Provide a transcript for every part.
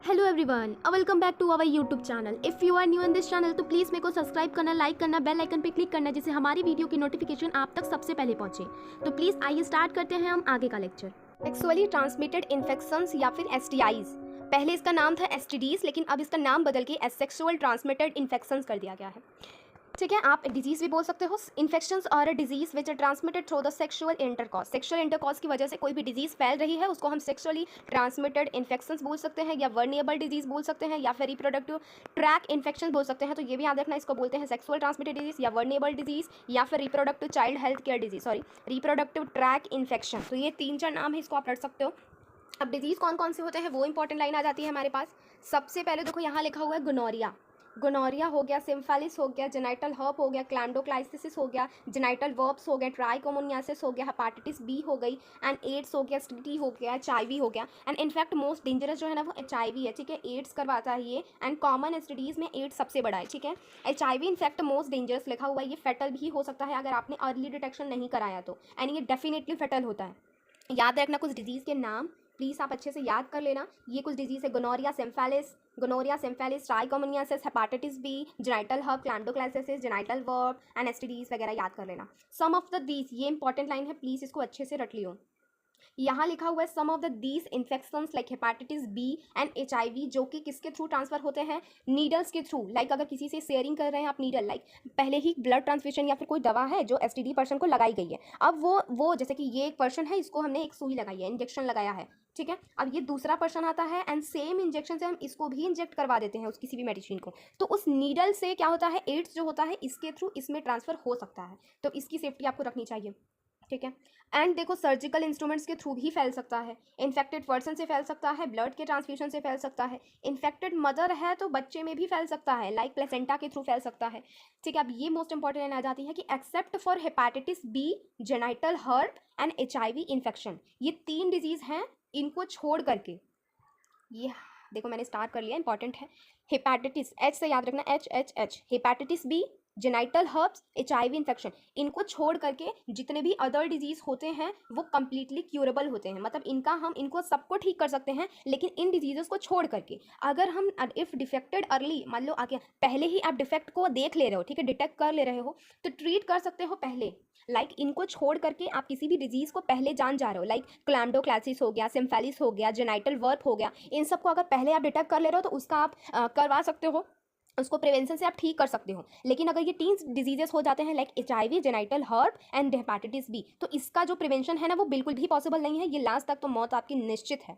Hello everyone, welcome back to our YouTube channel. If you are new in this channel तो please मेरे को subscribe करना, like करना, bell icon पे click करना, जिससे हमारी वीडियो की नोटिफिकेशन आप तक सबसे पहले पहुंचे। तो प्लीज़ आइए स्टार्ट करते हैं हम आगे का लेक्चर। सेक्सुअली ट्रांसमिटेड इन्फेक्शंस या फिर एसटीआईज। पहले इसका नाम था एसटीडीज, लेकिन अब इसका नाम बदल के सेक्सुअल ट्रांसमिटेड इन्फेक्शंस कर दिया गया है। ठीक है, आप डिजीज़ भी बोल सकते हो। इन्फेक्शंस और diseases which are transmitted through the sexual intercourse. Sexual intercourse की वजह से कोई भी डिजीज़ फैल रही है उसको हम सेक्सुअली ट्रांसमिटेड इन्फेक्शंस बोल सकते हैं, या वर्निएबल डिजीज़ बोल सकते हैं, या फिर रिप्रोडक्टिव ट्रैक इन्फेक्शन बोल सकते हैं। तो ये भी याद रखना, इसको बोलते हैं सेक्सुअल ट्रांसमिटेड डिजीज़ या वर्निएबल डिजीज़ या फिर reproductive child health care disease, reproductive tract infection. तो ये 3-4 नाम है, इसको आप रख सकते हो। अब डिजीज़ कौन कौन से होते हैं वो इंपॉर्टेंट लाइन आ जाती है हमारे पास। सबसे पहले देखो यहाँ लिखा हुआ है गोनोरिया। गोनोरिया हो गया, सिम्फेलिस हो गया, जेनाइटल हर्प हो गया, क्लैंडोक्लाइसिस हो गया, जेनाइटल वर्ब्स हो गया, ट्राइकोमोनियासिस हो गया, हेपाटाइटिस बी हो गई, एंड एड्स हो गया, एसटीडी हो गया, एचआईवी हो गया। एंड इनफैक्ट मोस्ट डेंजरस जो है ना वो एचआईवी है। ठीक है, एड्स करवाता है ये, एंड कॉमन एसटीडीज में एड्स सबसे बड़ा है। ठीक है, एचआईवी इनफैक्ट मोस्ट डेंजरस लिखा हुआ है। ये फेटल भी हो सकता है अगर आपने अर्ली डिटेक्शन नहीं कराया तो, एंड ये डेफिनेटली फेटल होता है। याद रखना कुछ डिजीज़ के नाम, प्लीज़ आप अच्छे से याद कर लेना। ये कुछ डिजीज़ है, gonorrhoea syphilis, trichomoniasis, hepatitis B, genital herpes, क्लैंडोक्लाइसिस, जेनाइटल वर्ब एंड एसटीडीज वगैरह याद कर लेना। सम ऑफ द दीज, ये इंपॉर्टेंट लाइन है, प्लीज़ इसको अच्छे से रट लियो। यहाँ लिखा हुआ है some of the these infections like hepatitis B and HIV, जो कि किसके थ्रू ट्रांसफर होते हैं? नीडल्स के थ्रू। लाइक अगर किसी से शेयरिंग कर रहे हैं आप नीडल, लाइक पहले ही ब्लड ट्रांसफ्यूजन या फिर कोई दवा है जो एसटीडी पर्सन को लगाई गई है, अब वो जैसे कि ये एक पर्सन है, इसको हमने एक सुई लगाई है, इंजेक्शन लगाया है। ठीक है, अब ये दूसरा पर्सन आता है एंड सेम इंजेक्शन से हम इसको भी इंजेक्ट करवा देते हैं उस किसी भी मेडिसिन को, तो उस नीडल से क्या होता है? एड्स जो होता है इसके थ्रू इसमें ट्रांसफर हो सकता है, तो इसकी सेफ्टी आपको रखनी चाहिए। ठीक है, एंड देखो सर्जिकल इंस्ट्रूमेंट्स के थ्रू भी फैल सकता है, इन्फेक्टेड पर्सन से फैल सकता है, ब्लड के ट्रांसफ्यूजन से फैल सकता है, इन्फेक्टेड मदर है तो बच्चे में भी फैल सकता है, लाइक प्लेसेंटा के थ्रू फैल सकता है। ठीक है, अब ये मोस्ट इंपॉर्टेंट लाइन आ जाती है कि except for hepatitis B, genital herpes and HIV infection, ये 3 डिजीज़ हैं, इनको छोड़ करके ये देखो मैंने स्टार्ट कर लिया, इंपॉर्टेंट है। हेपाटाइटिस, एच से याद रखना, H, hepatitis B, genital herpes, HIV infection, इनको छोड़ करके जितने भी अदर डिजीज होते हैं वो कंप्लीटली क्यूरेबल होते हैं। मतलब इनको सबको ठीक कर सकते हैं, लेकिन इन डिजीजेस को छोड़ करके अगर हम इफ डिफेक्टेड अर्ली, मान लो आगे पहले ही आप डिफेक्ट को देख ले रहे हो, ठीक है, डिटेक्ट कर ले रहे हो, तो ट्रीट कर सकते हो पहले। लाइक इनको छोड़ करके आप किसी भी डिजीज को पहले जान जा रहे हो, लाइक क्लैंडोक्लासिस हो गया, सिम्फेलिस हो गया, जेनाइटल वर्प हो गया, इन सबको अगर पहले आप डिटेक्ट कर ले रहे हो तो उसका आप करवा सकते हो, उसको प्रिवेंशन से आप ठीक कर सकते हो। लेकिन अगर ये 3 डिजीजेस हो जाते हैं like HIV, genital herpes and hepatitis B, तो इसका जो प्रिवेंशन है ना वो बिल्कुल भी पॉसिबल नहीं है, ये लास्ट तक तो मौत आपकी निश्चित है।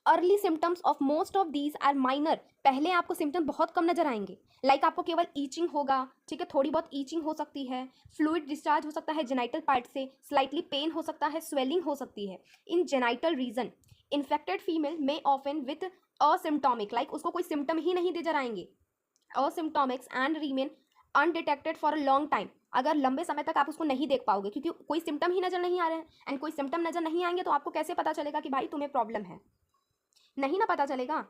Early symptoms of most of these are minor, पहले आपको सिम्टम बहुत कम नजर आएंगे, लाइक आपको केवल ईचिंग होगा, ठीक है, थोड़ी बहुत ईचिंग हो सकती है, फ्लूइड डिस्चार्ज हो सकता है जेनाइटल पार्ट से, स्लाइटली पेन हो सकता है, स्वेलिंग हो सकती है in genital region. Infected female में ऑफन विथ असिम्टोमिक, लाइक उसको कोई सिम्टम ही नहीं नजर आएंगे, asymptomatics and remain undetected for a long time, अगर लंबे समय तक आप उसको नहीं देख पाओगे क्योंकि कोई सिम्टम ही नजर नहीं आ रहे हैं, एंड कोई सिम्टम नजर नहीं आएंगे तो आपको कैसे पता चलेगा कि भाई तुम्हें प्रॉब्लम है? नहीं ना पता चलेगा।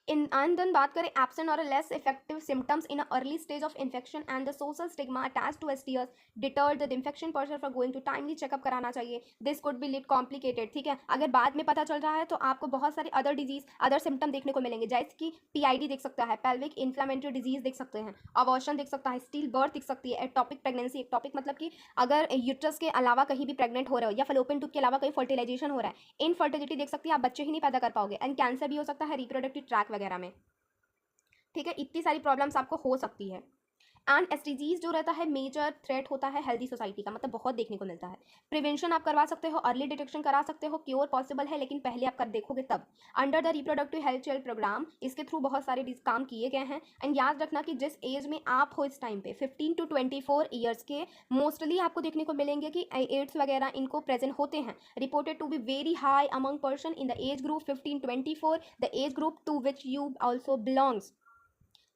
एंड देन बात करें एब्सेंट और less effective symptoms in early stage of infection and the social stigma attach to STS deterred the infection person for going to timely checkup कराना चाहिए। This could be little complicated. ठीक है, अगर बाद में पता चल रहा है तो आपको बहुत सारे अदर डिजीज, अदर सिम्टम देखने को मिलेंगे, जैसे कि पीआईडी देख सकता है, पेल्विक इन्फ्लेमेटरी डिजीज देख सकते हैं, अबॉर्शन देख सकता है, स्टील बर्थ दिख सकती है, एक्टोपिक प्रेगनेंसी, एक्टोपिक मतलब कि अगर यूट्रस के अलावा कहीं भी प्रेग्नेंट हो रहे हो या फलोपियन ट्यूब के अलावा कहीं फर्टिलाइजेशन हो रहा है, इनफर्टिलिटी देख सकती है, आप बच्चे ही नहीं पैदा कर पाओगे, एंड कैंसर भी हो सकता है रिप्रोडक्टिव ट्रैक वगैरह में। ठीक है, इतनी सारी प्रॉब्लम्स आपको हो सकती है। एंड एसटीजीज जो रहता है मेजर थ्रेट होता है हेल्दी सोसाइटी का, मतलब बहुत देखने को मिलता है। प्रिवेंशन आप करवा सकते हो, अर्ली डिटेक्शन करा सकते हो, क्योर पॉसिबल है लेकिन पहले आप कर देखोगे तब। Under the reproductive health child programme, इसके थ्रू बहुत सारे काम किए गए हैं। एंड याद रखना कि जिस एज में आप हो इस टाइम पे 15 to 24 ईयर्स के, मोस्टली आपको देखने को मिलेंगे कि एड्स वगैरह इनको प्रेजेंट होते हैं, reported to be very high among person in the age group 15-24, the age group to which you also belongs.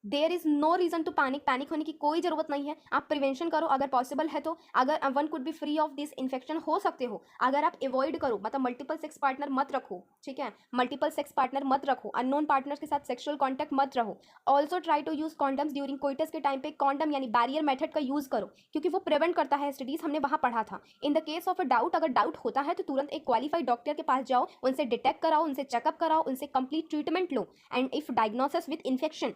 There is no reason to panic होने की कोई ज़रूरत नहीं है। आप प्रिवेंशन करो अगर पॉसिबल है तो। अगर one could be free of this infection हो सकते हो, अगर आप अवॉइड करो, मतलब मल्टीपल सेक्स पार्टनर मत रखो, ठीक है, मल्टीपल सेक्स पार्टनर मत रखो, अननोन पार्टनर्स के साथ सेक्सुअल कॉन्टैक्ट मत रहो। Also try to use condoms during coitus के टाइम पे कॉन्डम यानी बैरियर मेथड का यूज़ करो, क्योंकि वो प्रिवेंट करता है एसटीडीज, हमने वहाँ पढ़ा था। In the case of a doubt, अगर डाउट होता है तो तुरंत एक क्वालिफाइड डॉक्टर के पास जाओ, उनसे डिटेक्ट कराओ, उनसे चेकअप कराओ, उनसे complete treatment low. And if diagnosis with infection